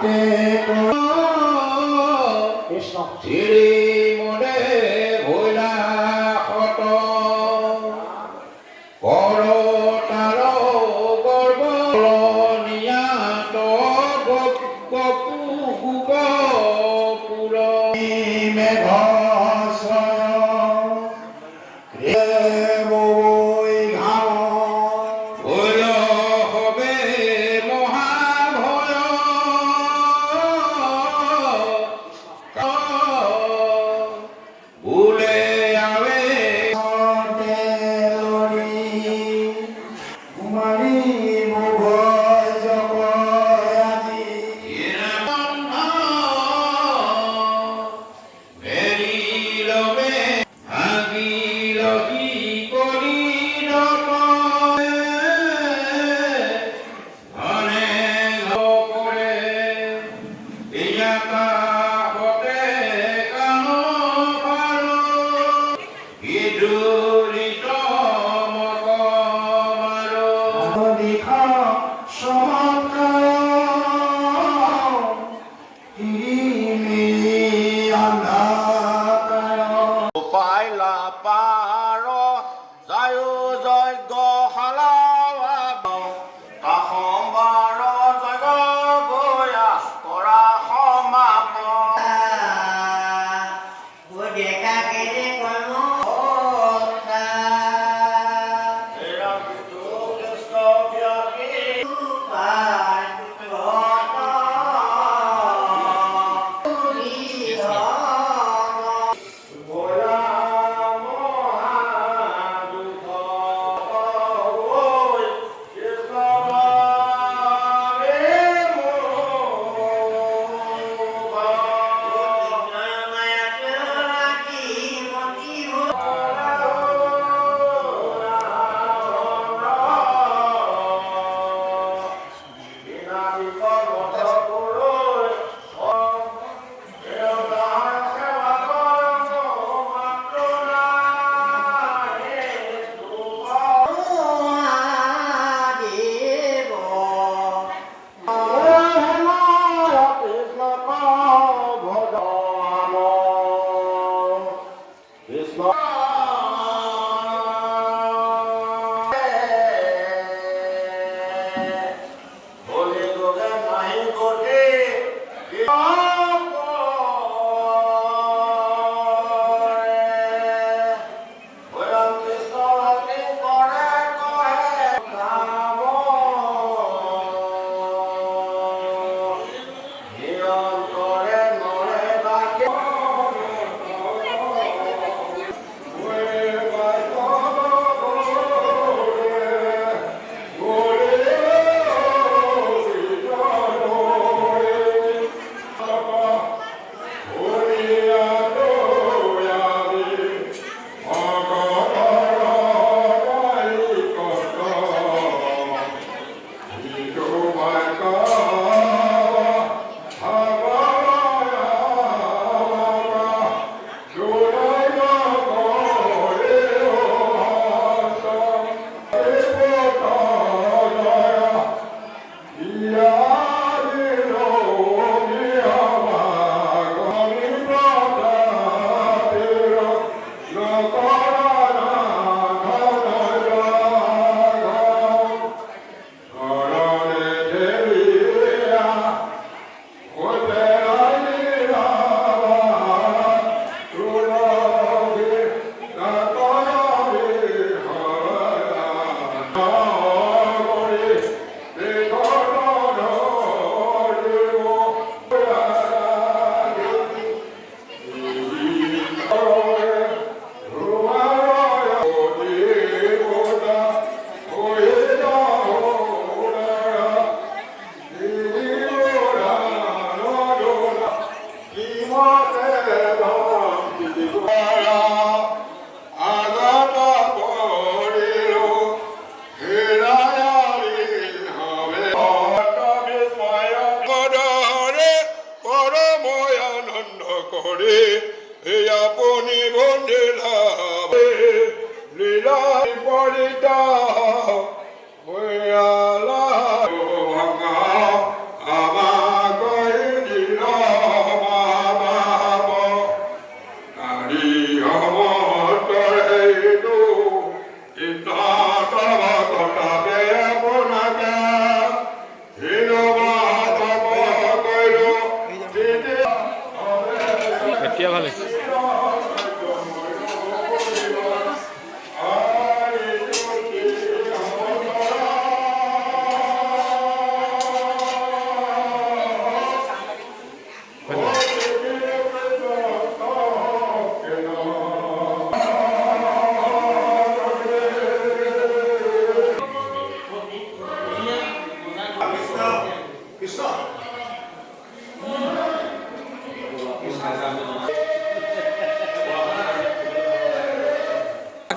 Lila,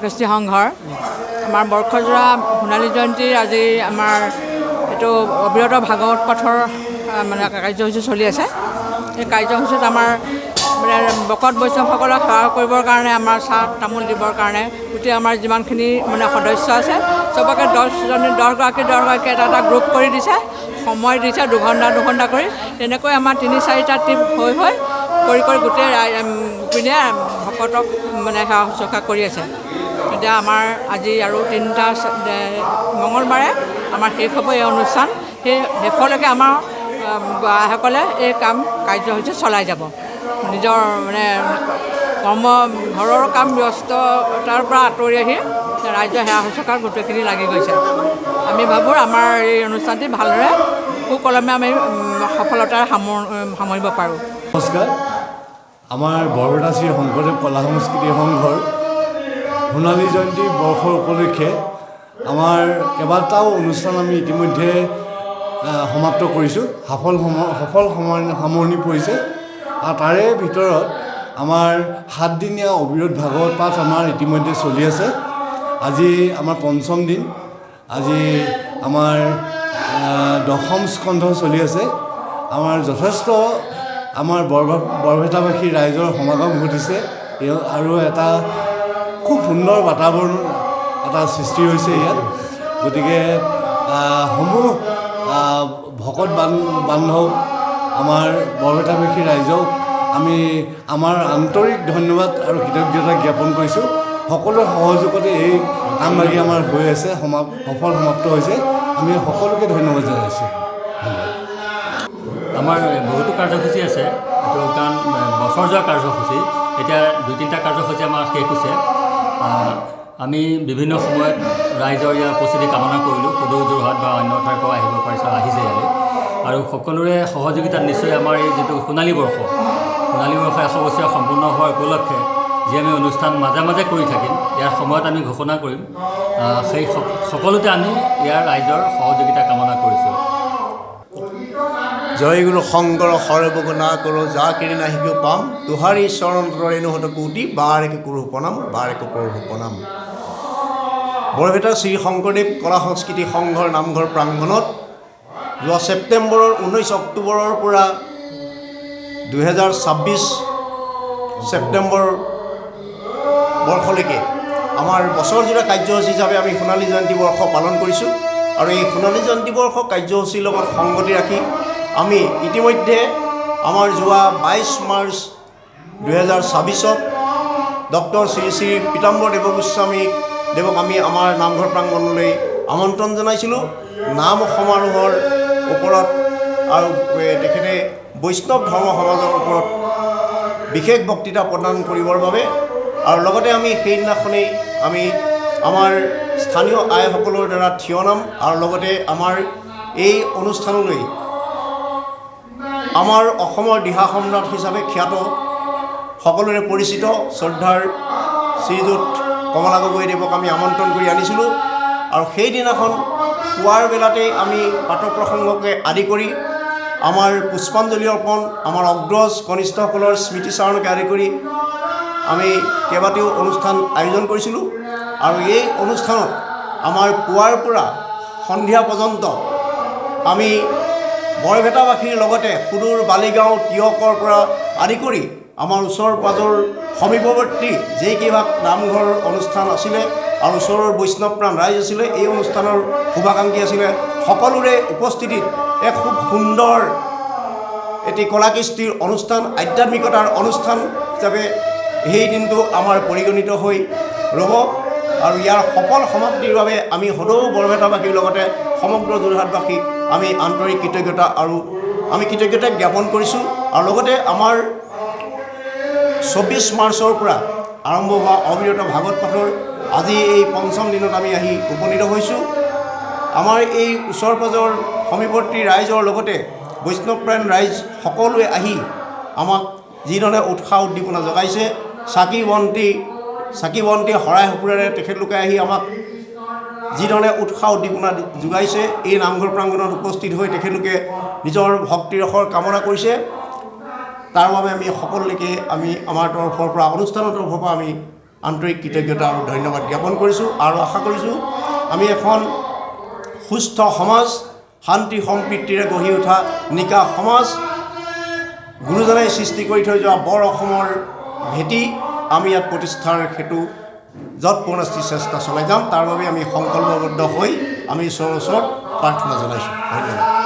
কৃষ্টি সংঘৰ আমাৰ বৰ্ষজোৰা সোণালী জয়ন্তীৰ আজি আমাৰ এইটো অবিৰত ভাগৱত পাঠৰ মানে কাৰ্যসূচী চলি আছে। এই কাৰ্যসূচীত আমাৰ মানে ভকত বৈষ্ণৱসকলক সেৱা কৰিবৰ কাৰণে আমাৰ চাহ তামোল দিবৰ কাৰণে গোটেই আমাৰ যিমানখিনি মানে সদস্য আছে চবকে 10গৰাকী এটা এটা গ্ৰুপ কৰি দিছে, সময় দিছে 2ঘণ্টা কৰি। তেনেকৈ আমাৰ 3-4টা টীম হৈ কৰি গোটেই পিনে ভকতক মানে সেৱা শুশ্ৰূষা কৰি আছে। এতিয়া আমাৰ আজি আৰু 3টা মঙলবাৰে আমাৰ শেষ হ'ব এই অনুষ্ঠান। সেই শেষলৈকে আমাৰ গায়কসকলে এই কাৰ্যসূচী চলাই যাব। নিজৰ মানে ঘৰৰ কাম ব্যস্ততাৰ পৰা আঁতৰি আহি ৰাইজৰ সেৱা শুশ্ৰূষাত গোটেইখিনি লাগি গৈছে। আমি ভাবোঁ আমাৰ এই অনুষ্ঠানটি ভালদৰে সুকলমে আমি সফলতাৰে সামৰিব পাৰোঁ। নমস্কাৰ। আমাৰ বৰপেটা শ্ৰী শংকৰদেৱ কলা সংস্কৃতি সংঘৰ সোণালী জয়ন্তী বৰ্ষৰ উপলক্ষে আমাৰ কেইবাটাও অনুষ্ঠান আমি ইতিমধ্যে সমাপ্ত কৰিছোঁ। সফল সামৰণি পৰিছে। আৰু তাৰে ভিতৰত আমাৰ 7দিনীয়া অবিৰত ভাগৱত পাঠ আমাৰ ইতিমধ্যে চলি আছে। আজি আমাৰ 5ম দিন। আজি আমাৰ 10ম স্কন্ধ চলি আছে। আমাৰ যথেষ্ট আমাৰ বৰপেটাবাসী ৰাইজৰ সমাগম ঘটিছে আৰু এটা খুব সুন্দৰ বাতাবৰণ এটা সৃষ্টি হৈছে ইয়াত। গতিকে সমূহ ভকত বান্ধৱ আমাৰ বৰপেটাবাসী ৰাইজক আমি আমাৰ আন্তৰিক ধন্যবাদ আৰু কৃতজ্ঞতা জ্ঞাপন কৰিছোঁ। সকলোৰে সহযোগতে এই কামভাগি আমাৰ হৈ আছে, সফল সমাপ্ত হৈছে। আমি সকলোকে ধন্যবাদ জনাইছোঁ। আমাৰ বহুতো কাৰ্যসূচী আছে, এইটো কাৰণ বছৰ যোৱা কাৰ্যসূচী। এতিয়া 2-3টা কাৰ্যসূচী আমাৰ শেষ হৈছে। আমি বিভিন্ন সময়ত ৰাইজৰ ইয়াৰ উপস্থিতি কামনা কৰিলোঁ। সুদূৰ যোৰহাট বা অন্য ঠাইৰ পৰা আহিছে ইয়ালৈ। আৰু সকলোৰে সহযোগিতাত নিশ্চয় আমাৰ এই যিটো সোণালী বৰ্ষ 100 বছৰীয়া সম্পূৰ্ণ হোৱাৰ উপলক্ষে যি আমি অনুষ্ঠান মাজে মাজে কৰি থাকিম, ইয়াৰ সময়ত আমি ঘোষণা কৰিম। সেই সকলোতে আমি ইয়াৰ ৰাইজৰ সহযোগিতা কামনা কৰিছোঁ। জয় গুৰু শংকৰ সৰ্বগুণা কৰো যা কিৰি নাহিকো পাম তোহাৰী চৰণ ৰেণু হত কোটি বাৰেকে কৰো প্ৰণাম। বৰপেটা শ্ৰী শংকৰদেৱ কলা সংস্কৃতি সংঘৰ নামঘৰ প্ৰাংগণত যোৱা ছেপ্টেম্বৰৰ 19 অক্টোবৰৰ পৰা 2026 ছেপ্টেম্বৰ বৰ্ষলৈকে আমাৰ বছৰজোৰা কাৰ্যসূচী হিচাপে আমি সোণালী জয়ন্তী বৰ্ষ পালন কৰিছোঁ। আৰু এই সোণালী জয়ন্তী বৰ্ষ কাৰ্যসূচীৰ লগত সংগতি ৰাখি আমি ইতিমধ্যে আমাৰ যোৱা 22 মাৰ্চ 2026 ডক্টৰ শ্ৰী শ্ৰী পীতাম্বৰ দেৱক আমি আমাৰ নামঘৰ প্ৰাংগণলৈ আমন্ত্ৰণ জনাইছিলোঁ। নাম সমাৰোহৰ ওপৰত আৰু তেখেতে বৈষ্ণৱ ধৰ্ম সমাজৰ ওপৰত বিশেষ বক্তৃতা প্ৰদান কৰিবৰ বাবে। আৰু লগতে আমি সেইদিনাখনেই আমি আমাৰ স্থানীয় আইসকলৰ দ্বাৰা থিয় নাম আৰু লগতে আমাৰ এই অনুষ্ঠানলৈ আমাৰ অসমৰ দিহা সম্ৰাট হিচাপে খ্যাত সকলোৰে পৰিচিত শ্ৰদ্ধাৰ শ্ৰীযুত কমলা গগৈদেৱক আমি আমন্ত্ৰণ কৰি আনিছিলোঁ। আৰু সেইদিনাখন পুৱাৰ বেলাতেই আমি পাঠ প্ৰসংগকে আদি কৰি আমাৰ পুষ্পাঞ্জলি অৰ্পণ, আমাৰ অগ্ৰজ কনিষ্ঠসকলৰ স্মৃতিচাৰণকে আদি কৰি আমি কেইবাটাও অনুষ্ঠান আয়োজন কৰিছিলোঁ। আৰু এই অনুষ্ঠানত আমাৰ পুৱাৰ পৰা সন্ধিয়া পৰ্যন্ত আমি বৰপেটাবাসীৰ লগতে সুদূৰ বালিগাঁও তিয়কৰ পৰা আদি কৰি আমাৰ ওচৰ পাজৰ সমীপৱৰ্তী যেইকেইভাগ নামঘৰ অনুষ্ঠান আছিলে আৰু ওচৰৰ বৈষ্ণৱপ্ৰাণ ৰাইজ আছিলে, এই অনুষ্ঠানৰ শুভাকাংক্ষী আছিলে, সকলোৰে উপস্থিতিত এক খুব সুন্দৰ এটি কলাকৃষ্টিৰ অনুষ্ঠান, আধ্যাত্মিকতাৰ অনুষ্ঠান হিচাপে সেই দিনটো আমাৰ পৰিগণিত হৈ ৰ'ব। আৰু ইয়াৰ সফল সমাপ্তিৰ বাবে আমি সদৌ বৰপেটাবাসীৰ লগতে সমগ্ৰ যোৰহাটবাসীক আমি আন্তৰিক কৃতজ্ঞতা জ্ঞাপন কৰিছোঁ। আৰু লগতে আমাৰ 24 মাৰ্চৰ পৰা আৰম্ভ হোৱা অবিৰত ভাগৱত পাঠৰ আজি এই 5ম দিনত আমি আহি উপনীত হৈছোঁ। আমাৰ এই ওচৰ পাজৰ সমীপৱৰ্তী ৰাইজৰ লগতে বৈষ্ণৱপ্ৰাণ ৰাইজ সকলোৱে আহি আমাক যিধৰণে উৎসাহ উদ্দীপনা জগাইছে, চাকি বন্তি শৰাই সঁফুৰেৰে তেখেতলোকে আহি আমাক যিধৰণে উৎসাহ উদ্দীপনা যোগাইছে, এই নামঘৰ প্ৰাংগণত উপস্থিত হৈ তেখেতলোকে নিজৰ ভক্তিৰসৰ কামনা কৰিছে। তাৰ বাবে আমি সকলোকে আমি আমাৰ তৰফৰ পৰা অনুষ্ঠানৰ তৰফৰ পৰা আমি আন্তৰিক কৃতজ্ঞতা আৰু ধন্যবাদ জ্ঞাপন কৰিছোঁ আৰু আশা কৰিছোঁ আমি এখন সুস্থ সমাজ, শান্তি সম্প্ৰীতিৰে গঢ়ি উঠা নিকা সমাজ, গুৰুজনাই সৃষ্টি কৰি থৈ যোৱা বৰ অসমৰ ভেটি আমি ইয়াত প্ৰতিষ্ঠাৰ হেতু যৎপৰোনাস্তি চেষ্টা চলাই যাম। তাৰ বাবে আমি সংকল্পবদ্ধ হৈ আমি ঈশ্বৰৰ ওচৰত প্ৰাৰ্থনা জনাইছোঁ। ধন্যবাদ।